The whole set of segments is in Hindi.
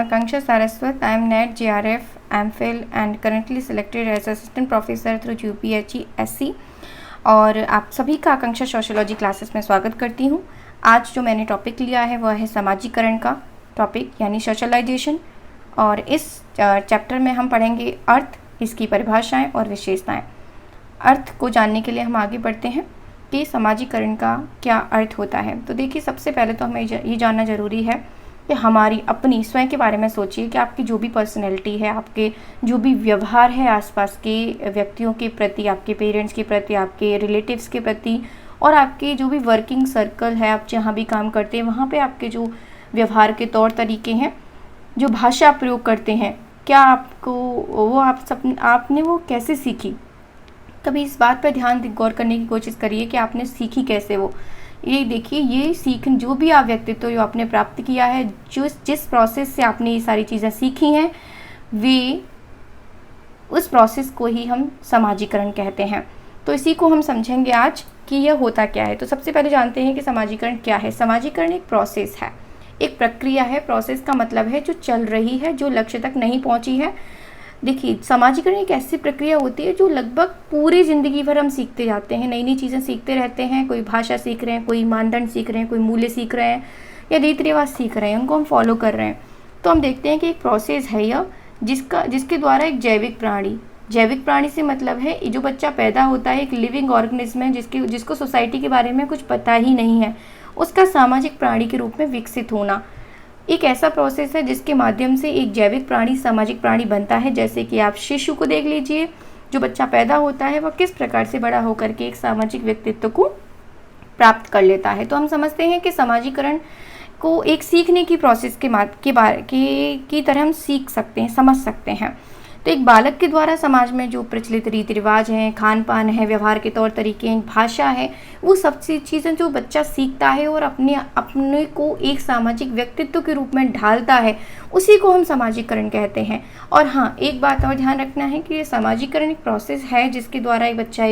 Akanksha Saraswat. I am NET JRF MPhil and currently selected as assistant professor through UPHE SC। और आप सभी का आकांक्षा सोशियोलॉजी क्लासेस में स्वागत करती हूँ। आज जो मैंने टॉपिक लिया है वह है समाजीकरण का टॉपिक यानी सोशलाइजेशन। और इस चैप्टर में हम पढ़ेंगे अर्थ, इसकी परिभाषाएं और विशेषताएं। अर्थ को जानने के लिए हम आगे बढ़ते हैं कि समाजीकरण का क्या अर्थ होता है। तो देखिए, सबसे पहले तो हमें ये जानना ज़रूरी है कि हमारी अपनी स्वयं के बारे में सोचिए कि आपकी जो भी पर्सनैलिटी है, आपके जो भी व्यवहार है आसपास के व्यक्तियों के प्रति, आपके पेरेंट्स के प्रति, आपके रिलेटिव्स के प्रति, और आपके जो भी वर्किंग सर्कल है, आप जहाँ भी काम करते हैं वहाँ पे आपके जो व्यवहार के तौर तरीके हैं, जो भाषा आप प्रयोग करते हैं, क्या आपको वो आपने वो कैसे सीखी। कभी इस बात पर गौर करने की कोशिश करिए कि आपने सीखी कैसे वो। ये देखिए, ये जो भी आप व्यक्तित्व जो आपने प्राप्त किया है, जिस प्रोसेस से आपने ये सारी चीज़ें सीखी हैं, वे उस प्रोसेस को ही हम समाजीकरण कहते हैं। तो इसी को हम समझेंगे आज कि यह होता क्या है। तो सबसे पहले जानते हैं कि समाजीकरण क्या है। समाजीकरण एक प्रोसेस है, एक प्रक्रिया है। प्रोसेस का मतलब है जो चल रही है, जो लक्ष्य तक नहीं पहुंची है। देखिए, समाजीकरण एक ऐसी प्रक्रिया होती है जो लगभग पूरी ज़िंदगी भर हम सीखते जाते हैं, नई नई चीज़ें सीखते रहते हैं। कोई भाषा सीख रहे हैं, कोई मानदंड सीख रहे हैं, कोई मूल्य सीख रहे हैं या रीति रिवाज सीख रहे हैं, उनको हम फॉलो कर रहे हैं। तो हम देखते हैं कि एक प्रोसेस है यह, जिसके द्वारा एक जैविक प्राणी से मतलब है जो बच्चा पैदा होता है, एक लिविंग ऑर्गेनिज्म है जिसको सोसाइटी के बारे में कुछ पता ही नहीं है, उसका सामाजिक प्राणी के रूप में विकसित होना एक ऐसा प्रोसेस है जिसके माध्यम से एक जैविक प्राणी सामाजिक प्राणी बनता है। जैसे कि आप शिशु को देख लीजिए, जो बच्चा पैदा होता है वह किस प्रकार से बड़ा होकर के एक सामाजिक व्यक्तित्व को प्राप्त कर लेता है। तो हम समझते हैं कि समाजीकरण को एक सीखने की प्रोसेस की तरह हम सीख सकते हैं, समझ सकते हैं। तो एक बालक के द्वारा समाज में जो प्रचलित रीति रिवाज हैं, खान पान है, व्यवहार के तौर तरीके हैं, भाषा है, वो सब चीज़ें जो बच्चा सीखता है और अपने को एक सामाजिक व्यक्तित्व के रूप में ढालता है, उसी को हम समाजीकरण कहते हैं। और हाँ, एक बात और ध्यान रखना है कि ये समाजीकरण एक प्रोसेस है जिसके द्वारा एक बच्चा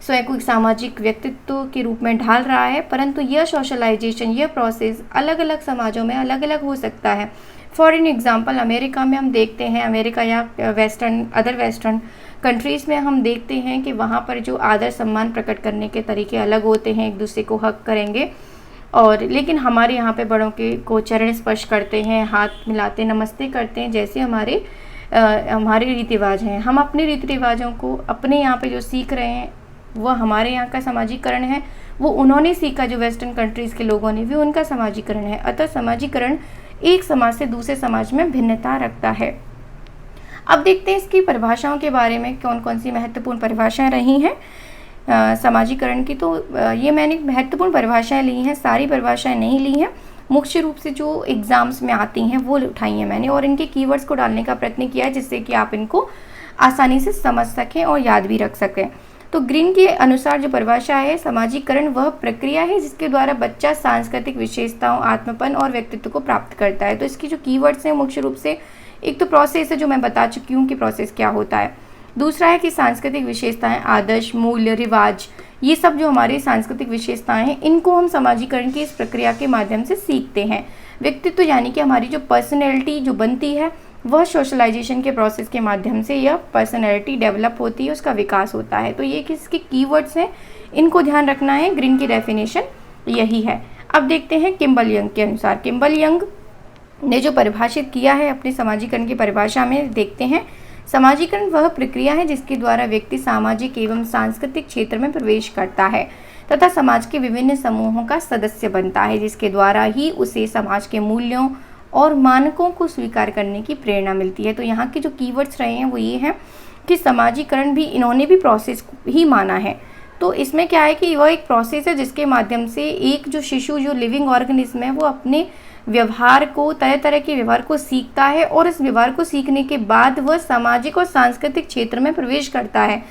स्वयं को एक सामाजिक व्यक्तित्व के रूप में ढाल रहा है। परंतु यह सोशलाइजेशन, यह प्रोसेस अलग अलग समाजों में अलग अलग हो सकता है। फॉर एन एग्जाम्पल, अमेरिका में हम देखते हैं, अमेरिका या अदर वेस्टर्न कंट्रीज़ में हम देखते हैं कि वहाँ पर जो आदर सम्मान प्रकट करने के तरीके अलग होते हैं, एक दूसरे को हक करेंगे। और लेकिन हमारे यहाँ पे बड़ों को चरण स्पर्श करते हैं, हाथ मिलाते, नमस्ते करते हैं, जैसे हमारे रीति रिवाज हैं। हम अपने रीति रिवाजों को अपने यहाँ पे जो सीख रहे हैं वह हमारे यहाँ का समाजीकरण है, वो उन्होंने सीखा जो वेस्टर्न कंट्रीज़ के लोगों ने भी, उनका समाजीकरण है। अतः समाजीकरण एक समाज से दूसरे समाज में भिन्नता रखता है। अब देखते हैं इसकी परिभाषाओं के बारे में, कौन कौन सी महत्वपूर्ण परिभाषाएं रही हैं समाजीकरण की। तो ये मैंने महत्वपूर्ण परिभाषाएं ली हैं, सारी परिभाषाएं नहीं ली हैं, मुख्य रूप से जो एग्जाम्स में आती हैं वो उठाई हैं मैंने, और इनके कीवर्ड्स को डालने का प्रयत्न किया है जिससे कि आप इनको आसानी से समझ सकें और याद भी रख सकें। तो ग्रीन के अनुसार जो परिभाषा है, समाजीकरण वह प्रक्रिया है जिसके द्वारा बच्चा सांस्कृतिक विशेषताओं, आत्मपन और व्यक्तित्व को प्राप्त करता है। तो इसकी जो कीवर्ड्स हैं मुख्य रूप से, एक तो प्रोसेस है जो मैं बता चुकी हूँ कि प्रोसेस क्या होता है। दूसरा है कि सांस्कृतिक विशेषताएं, आदर्श, मूल्य, रिवाज, ये सब जो हमारी सांस्कृतिक विशेषताएं हैं, इनको हम समाजीकरण की इस प्रक्रिया के माध्यम से सीखते हैं। व्यक्तित्व यानी कि हमारी जो पर्सनैलिटी जो बनती है, वह सोशलाइजेशन के प्रोसेस के माध्यम से यह पर्सनैलिटी डेवलप होती है, उसका विकास होता है। तो ये किसके कीवर्ड्स हैं, इनको ध्यान रखना है। ग्रीन की डेफिनेशन यही है। अब देखते हैं किम्बल यंग के अनुसार। किम्बल यंग ने जो परिभाषित किया है अपने समाजीकरण की परिभाषा में, देखते हैं। समाजीकरण वह प्रक्रिया है जिसके द्वारा व्यक्ति सामाजिक एवं सांस्कृतिक क्षेत्र में प्रवेश करता है तथा समाज के विभिन्न समूहों का सदस्य बनता है, जिसके द्वारा ही उसे समाज के मूल्यों और मानकों को स्वीकार करने की प्रेरणा मिलती है। तो यहाँ के जो कीवर्ड्स रहे हैं वो ये हैं कि समाजीकरण भी इन्होंने भी प्रोसेस ही माना है। तो इसमें क्या है कि वह एक प्रोसेस है जिसके माध्यम से एक जो शिशु, जो लिविंग ऑर्गेनिज्म है, वो अपने व्यवहार को, तरह तरह के व्यवहार को सीखता है, और इस व्यवहार को सीखने के बाद वह सामाजिक और सांस्कृतिक क्षेत्र में प्रवेश करता है।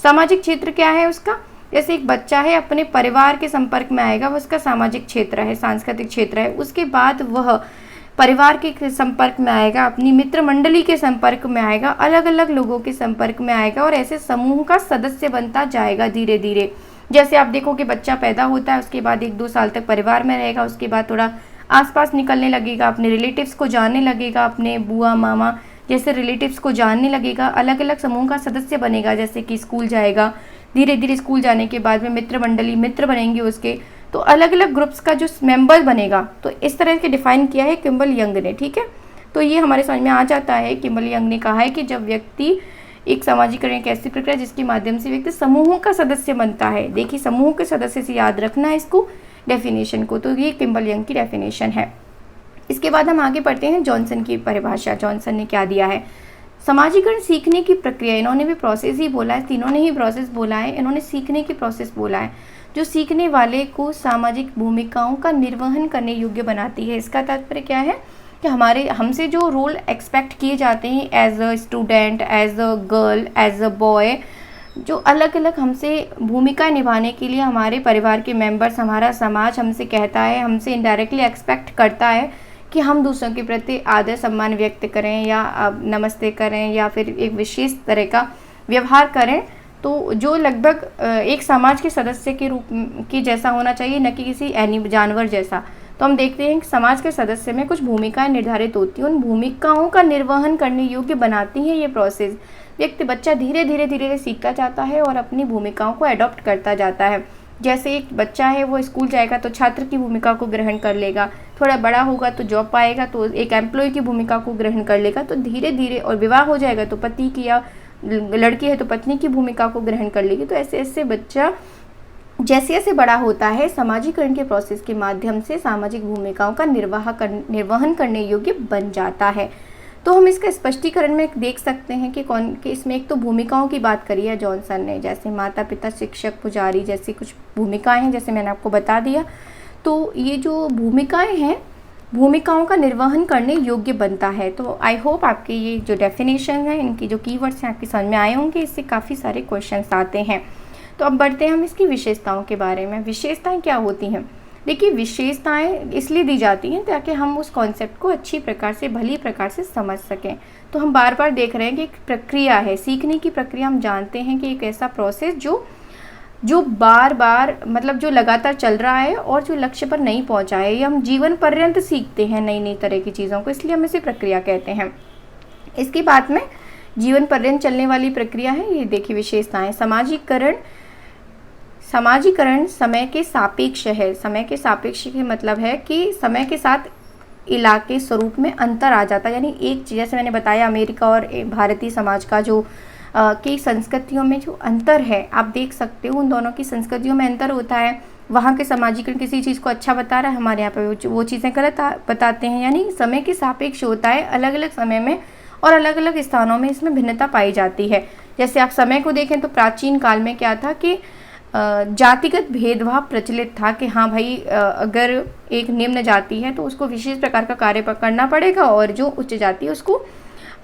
सामाजिक क्षेत्र क्या है उसका, जैसे एक बच्चा है अपने परिवार के संपर्क में आएगा, वह उसका सामाजिक क्षेत्र है, सांस्कृतिक क्षेत्र है। उसके बाद वह परिवार के संपर्क में आएगा, अपनी मित्र मंडली के संपर्क में आएगा, अलग अलग लोगों के संपर्क में आएगा, और ऐसे समूह का सदस्य बनता जाएगा धीरे धीरे। जैसे आप देखो कि बच्चा पैदा होता है, उसके बाद 1-2 साल तक परिवार में रहेगा, उसके बाद थोड़ा आसपास निकलने लगेगा, अपने रिलेटिव्स को जानने लगेगा, अपने बुआ मामा जैसे रिलेटिव्स को जानने लगेगा, अलग अलग समूह का सदस्य बनेगा, जैसे कि स्कूल जाएगा, धीरे धीरे स्कूल जाने के बाद में मित्र मंडली, मित्र बनेंगे उसके, तो अलग अलग ग्रुप्स का जो मेंबर बनेगा। तो इस तरह के डिफाइन किया है किम्बल यंग ने, ठीक है। तो ये हमारे समझ में आ जाता है, किम्बल यंग ने कहा है कि जब व्यक्ति एक सामाजिकरण एक ऐसी प्रक्रिया जिसके माध्यम से व्यक्ति समूहों का सदस्य बनता है। देखिए समूह के सदस्य से याद रखना है इसको, डेफिनेशन को, तो ये किम्बल यंग की डेफिनेशन है। इसके बाद हम आगे पढ़ते हैं जॉनसन की परिभाषा। जॉनसन ने क्या दिया है, समाजीकरण सीखने की प्रक्रिया, इन्होंने भी प्रोसेस ही बोला है, तीनों ने ही प्रोसेस बोला है, इन्होंने सीखने की प्रोसेस बोला है, जो सीखने वाले को सामाजिक भूमिकाओं का निर्वहन करने योग्य बनाती है। इसका तात्पर्य क्या है कि हमसे जो रोल एक्सपेक्ट किए जाते हैं as a student, as a girl, as a boy, जो अलग अलग हमसे भूमिका निभाने के लिए हमारे परिवार के मेंबर्स, हमारा समाज हमसे कहता है, हमसे इनडायरेक्टली एक्सपेक्ट करता है कि हम दूसरों के प्रति आदर सम्मान व्यक्त करें या नमस्ते करें या फिर एक विशेष तरह का व्यवहार करें, तो जो लगभग एक समाज के सदस्य के रूप की जैसा होना चाहिए, न कि किसी जानवर जैसा। तो हम देखते हैं कि समाज के सदस्य में कुछ भूमिकाएं निर्धारित होती हैं, उन भूमिकाओं का निर्वहन करने योग्य बनाती है ये प्रोसेस। बच्चा धीरे धीरे सीखता जाता है और अपनी भूमिकाओं को अडॉप्ट करता जाता है। जैसे एक बच्चा है वो स्कूल जाएगा तो छात्र की भूमिका को ग्रहण कर लेगा, थोड़ा बड़ा होगा तो जॉब पाएगा तो एक एम्प्लॉय की भूमिका को ग्रहण कर लेगा, तो धीरे धीरे, और विवाह हो जाएगा तो पति की, या लड़की है तो पत्नी की भूमिका को ग्रहण कर लेगी। तो ऐसे ऐसे बच्चा जैसे जैसे बड़ा होता है समाजीकरण के प्रोसेस के माध्यम से सामाजिक भूमिकाओं का निर्वहन करने योग्य बन जाता है। तो हम इसका स्पष्टीकरण में देख सकते हैं कि इसमें एक तो भूमिकाओं की बात करी है जॉनसन ने, जैसे माता पिता, शिक्षक, पुजारी जैसी कुछ भूमिकाएं हैं, जैसे मैंने आपको बता दिया। तो ये जो भूमिकाएं हैं, भूमिकाओं का निर्वहन करने योग्य बनता है। तो आई होप आपके ये जो डेफिनेशन है, इनकी जो कीवर्ड्स हैं आपकी समझ में आए होंगे, इससे काफ़ी सारे क्वेश्चंस आते हैं। तो अब बढ़ते हैं हम इसकी विशेषताओं के बारे में। विशेषताएं क्या होती हैं? देखिए विशेषताएं इसलिए दी जाती हैं ताकि हम उस कॉन्सेप्ट को अच्छी प्रकार से, भली प्रकार से समझ सकें। तो हम बार बार देख रहे हैं कि एक प्रक्रिया है, सीखने की प्रक्रिया। हम जानते हैं कि एक ऐसा प्रोसेस जो बार बार, मतलब जो लगातार चल रहा है और जो लक्ष्य पर नहीं पहुंचा है, ये हम जीवन पर्यंत सीखते हैं नई नई तरह की चीज़ों को, इसलिए हम इसे प्रक्रिया कहते हैं। इसके बाद में जीवन पर्यंत चलने वाली प्रक्रिया है, ये देखिए विशेषताएं। समाजीकरण समय के सापेक्ष है। समय के सापेक्ष के मतलब है कि समय के साथ इलाके स्वरूप में अंतर आ जाता है। यानी एक चीज़, जैसे मैंने बताया अमेरिका और भारतीय समाज का जो की संस्कृतियों में जो अंतर है, आप देख सकते हो उन दोनों की संस्कृतियों में अंतर होता है। वहाँ के समाजीकरण किसी चीज़ को अच्छा बता रहा है, हमारे यहाँ पे वो चीज़ें गलत बताते हैं। यानी समय के सापेक्ष होता है, अलग अलग समय में और अलग अलग स्थानों में इसमें भिन्नता पाई जाती है। जैसे आप समय को देखें तो प्राचीन काल में क्या था कि जातिगत भेदभाव प्रचलित था कि हाँ भाई, अगर एक निम्न जाति है तो उसको विशेष प्रकार का कार्य करना पड़ेगा और जो उच्च जाति है उसको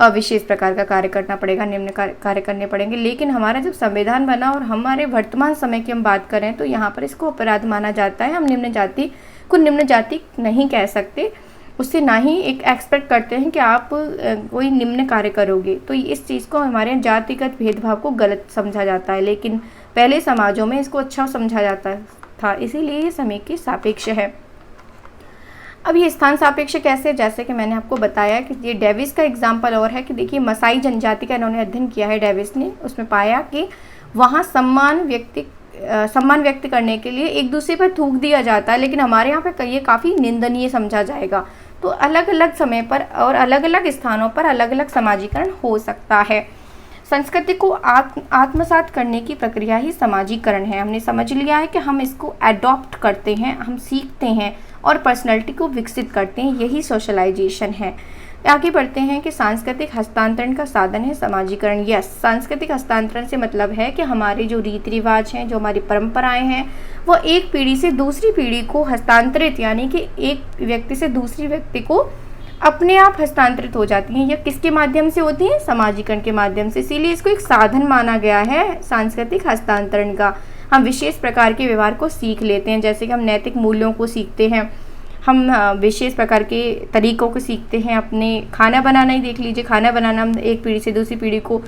विशेष प्रकार का कार्य करना पड़ेगा, निम्न कार्य करने पड़ेंगे। लेकिन हमारा जब संविधान बना और हमारे वर्तमान समय की हम बात करें तो यहाँ पर इसको अपराध माना जाता है। हम निम्न जाति को निम्न जाति नहीं कह सकते, उससे ना ही एक एक्सपेक्ट करते हैं कि आप कोई निम्न कार्य करोगे। तो इस चीज़ को हमारे जातिगत भेदभाव को गलत समझा जाता है, लेकिन पहले समाजों में इसको अच्छा समझा जाता था, इसीलिए ये समय के सापेक्ष है। अब ये स्थान सापेक्ष कैसे? जैसे कि मैंने आपको बताया कि ये डेविस का एग्जाम्पल और है कि देखिए मसाई जनजाति का इन्होंने अध्ययन किया है डेविस ने, उसमें पाया कि वहाँ सम्मान व्यक्त करने के लिए एक दूसरे पर थूक दिया जाता है, लेकिन हमारे यहाँ पे ये काफ़ी निंदनीय समझा जाएगा। तो अलग अलग समय पर और अलग अलग स्थानों पर अलग अलग समाजीकरण हो सकता है। संस्कृति को आत्मसात करने की प्रक्रिया ही समाजीकरण है। हमने समझ लिया है कि हम इसको एडॉप्ट करते हैं, हम सीखते हैं और पर्सनैलिटी को विकसित करते हैं, यही सोशलाइजेशन है। आगे बढ़ते हैं कि सांस्कृतिक हस्तांतरण का साधन है समाजीकरण। यस, सांस्कृतिक हस्तांतरण से मतलब है कि हमारे जो रीति रिवाज हैं, जो हमारी परंपराएं हैं, वो एक पीढ़ी से दूसरी पीढ़ी को हस्तांतरित, यानी कि एक व्यक्ति से दूसरी व्यक्ति को अपने आप हस्तांतरित हो जाती हैं। यह किसके माध्यम से होती हैं? समाजीकरण के माध्यम से। इसीलिए इसको एक साधन माना गया है सांस्कृतिक हस्तांतरण का। हम विशेष प्रकार के व्यवहार को सीख लेते हैं, जैसे कि हम नैतिक मूल्यों को सीखते हैं, हम विशेष प्रकार के तरीकों को सीखते हैं। अपने खाना बनाना ही देख लीजिए, खाना बनाना हम एक पीढ़ी से दूसरी पीढ़ी को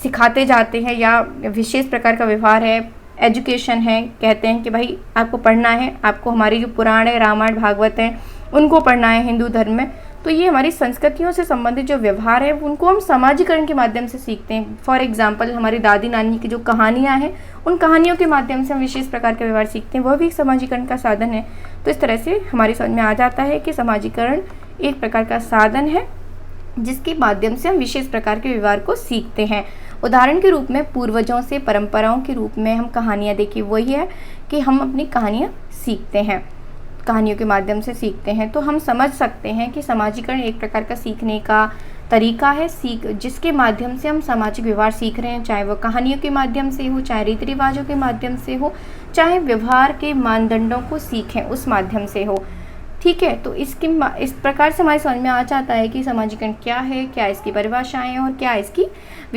सिखाते जाते हैं, या विशेष प्रकार का व्यवहार है, एजुकेशन है। कहते हैं कि भाई आपको पढ़ना है, आपको हमारी जो पुराण है, रामायण भागवत हैं, उनको पढ़ना है हिंदू धर्म में। तो ये हमारी संस्कृतियों से संबंधित जो व्यवहार है उनको हम समाजीकरण के माध्यम से सीखते हैं। फॉर एग्जाम्पल हमारी दादी नानी की जो कहानियाँ हैं, उन कहानियों के माध्यम से हम विशेष प्रकार के व्यवहार सीखते हैं, वह भी एक समाजीकरण का साधन है। तो इस तरह से हमारी समझ में आ जाता है कि समाजीकरण एक प्रकार का साधन है जिसके माध्यम से हम विशेष प्रकार के व्यवहार को सीखते हैं। उदाहरण के रूप में पूर्वजों से परंपराओं के रूप में हम कहानियाँ देखिए, वही है कि हम अपनी कहानियाँ सीखते हैं, कहानियों के माध्यम से सीखते हैं। तो हम समझ सकते हैं कि समाजीकरण एक प्रकार का सीखने का तरीका है, जिसके माध्यम से हम सामाजिक व्यवहार सीख रहे हैं, चाहे वह कहानियों के माध्यम से हो, चाहे रीति रिवाजों के माध्यम से हो, चाहे व्यवहार के मानदंडों को सीखें उस माध्यम से हो। ठीक है, तो इस प्रकार से हमारी समझ में आ जाता है कि समाजीकरण क्या है, क्या इसकी परिभाषाएं और क्या इसकी